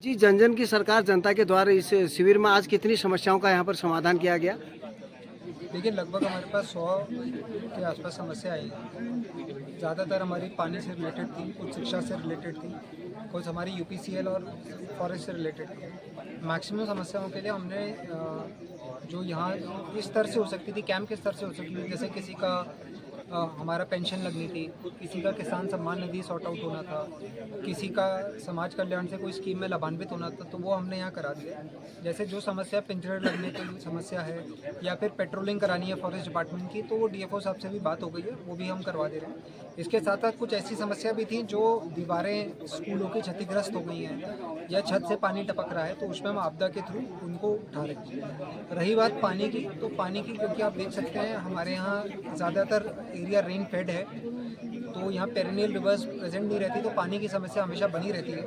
जी, जन-जन की सरकार जनता के द्वारा इस शिविर में आज कितनी समस्याओं का यहाँ पर समाधान किया गया? देखिए, लगभग हमारे पास 100 के आसपास समस्या आई है। ज़्यादातर हमारी पानी से रिलेटेड थी, कुछ शिक्षा से रिलेटेड थी, कुछ हमारी यूपीसीएल और फॉरेस्ट से रिलेटेड थी। मैक्सिमम समस्याओं के लिए हमने जो यहाँ इस स्तर से हो सकती थी, कैंप के स्तर से हो सकती थी, जैसे किसी का हमारा पेंशन लगनी थी, किसी का किसान सम्मान निधि सॉर्ट आउट होना था, किसी का समाज कल्याण से कोई स्कीम में लाभान्वित होना था, तो वो हमने यहाँ करा दिया। जैसे जो समस्या पिंजरे लगने की समस्या है या फिर पेट्रोलिंग करानी है फॉरेस्ट डिपार्टमेंट की, तो वो डीएफओ साहब से भी बात हो गई है, वो भी हम करवा दे रहे हैं। इसके साथ साथ कुछ ऐसी समस्या भी थी जो दीवारें स्कूलों की क्षतिग्रस्त हो गई हैं या छत से पानी टपक रहा है, तो उसमें हम आपदा के थ्रू उनको उठा रहे हैं। रही बात पानी की, तो पानी की क्योंकि आप देख सकते हैं हमारे यहाँ ज़्यादातर एरिया रेन फेड है, तो यहाँ पेरिनियल रिवर्स प्रेजेंट नहीं रहती, तो पानी की समस्या हमेशा बनी रहती है।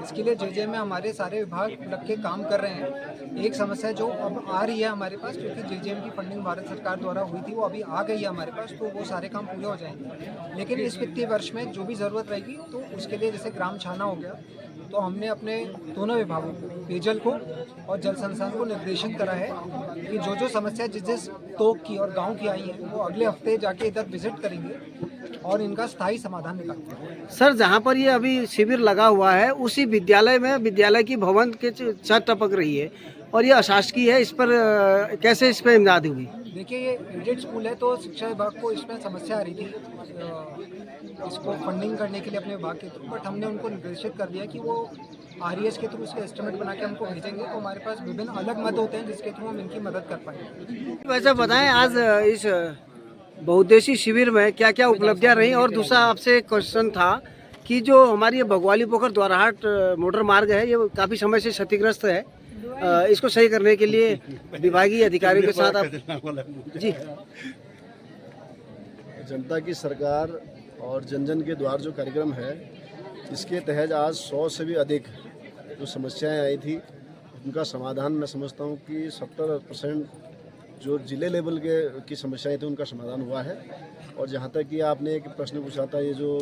इसके लिए जेजे में हमारे सारे विभाग लग के काम कर रहे हैं। एक समस्या जो अब आ रही है हमारे पास, क्योंकि जेजेएम की फंडिंग भारत सरकार द्वारा हुई थी, वो अभी आ गई है हमारे पास, तो वो सारे काम पूरे हो जाएंगे। लेकिन इस वित्तीय वर्ष में जो भी ज़रूरत रहेगी, तो उसके लिए जैसे ग्राम छाना हो गया, तो हमने अपने दोनों विभागों को, पेयजल को और जल संसाधन को निर्देशित करा है कि जो जो समस्या जिस जिस तोक की और गांव की आई है, वो अगले हफ्ते जाके इधर विजिट करेंगे और इनका स्थायी समाधान निकालेंगे। सर, जहाँ पर ये अभी शिविर लगा हुआ है, उसी विद्यालय में विद्यालय की भवन के छत टपक रही है और ये अशासकीय है। इस पर कैसे इस पर इमदाद हुई? देखिए, ये एडेड स्कूल है, तो शिक्षा विभाग को इसमें समस्या आ रही थी इसको फंडिंग करने के लिए अपने विभाग के थ्रू, बट हमने उनको निर्देशित कर दिया कि वो आरईएस के थ्रू इसका एस्टिमेट बना के हमको भेजेंगे, तो हमारे पास विभिन्न अलग मद होते हैं जिसके थ्रू हम इनकी मदद कर पाएंगे। वैसे बताएं, आज इस बहुउद्देशीय शिविर में क्या क्या उपलब्धियां रही, और दूसरा आपसे क्वेश्चन था कि जो हमारी ये बगवाली पोखर द्वाराहाट मोटर मार्ग है, ये काफ़ी समय से क्षतिग्रस्त है। इसको सही करने के लिए विभागीय अधिकारियों के साथ आप जी। जनता की सरकार और जन जन के द्वार जो कार्यक्रम है, इसके तहत आज 100 से भी अधिक जो समस्याएं आई थी, उनका समाधान मैं समझता हूं कि 70% जो जिले लेवल की समस्याएं थी उनका समाधान हुआ है। और जहां तक कि आपने एक प्रश्न पूछा था, ये जो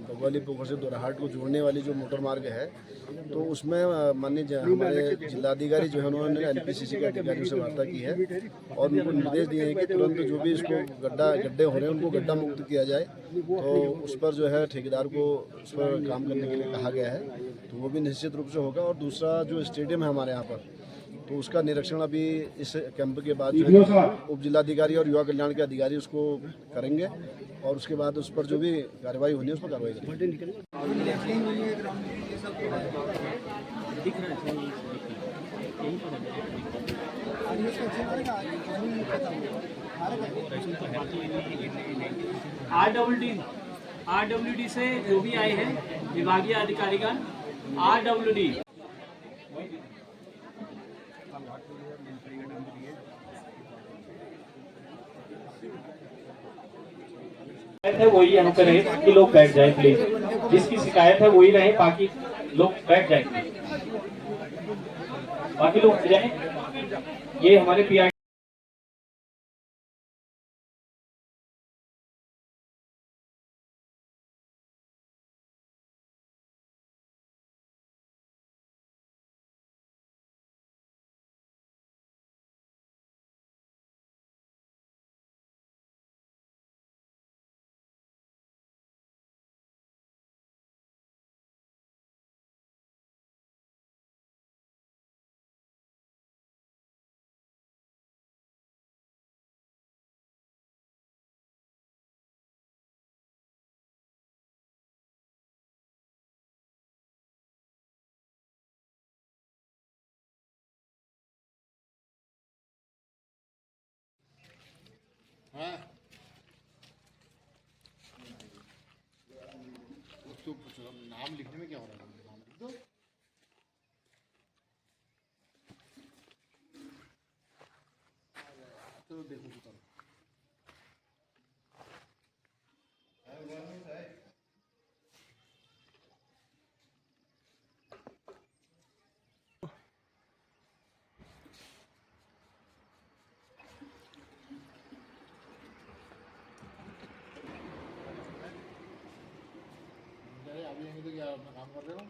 बगवाली पोखर से द्वाराहाट को जोड़ने वाली जो मोटर मार्ग है, तो उसमें माननीय हमारे जिलाधिकारी जो है, उन्होंने एनपीसीसी के अधिकारियों से वार्ता की है और उनको निर्देश दिए हैं कि तुरंत जो भी इसको गड्ढे हो रहे हैं उनको गड्ढा मुक्त किया जाए। तो उस पर जो है ठेकेदार को उस पर काम करने के लिए कहा गया है, तो वो भी निश्चित रूप से होगा। और दूसरा जो स्टेडियम है हमारे यहाँ पर, तो उसका निरीक्षण अभी इस कैंप के बाद जो है उप जिलाधिकारी और युवा कल्याण के अधिकारी उसको करेंगे और उसके बाद उस पर जो भी कार्रवाई होनी है उस पर कार्रवाई करेंगे। आरडब्ल्यूडी से जो भी आए हैं विभागीय अधिकारीगण, आरडब्ल्यूडी है वही यहाँ पे रहे, बाकी लोग बैठ जाए प्लीज। जिसकी शिकायत है वही रहे, बाकी लोग बैठ जाए, बाकी लोग बैठ जाए। ये हमारे पीआई नाम लिखने में क्या हो रहा है? नाम लिख दो। तो देखो तो अभी तो क्या अपना काम कर रहे हो?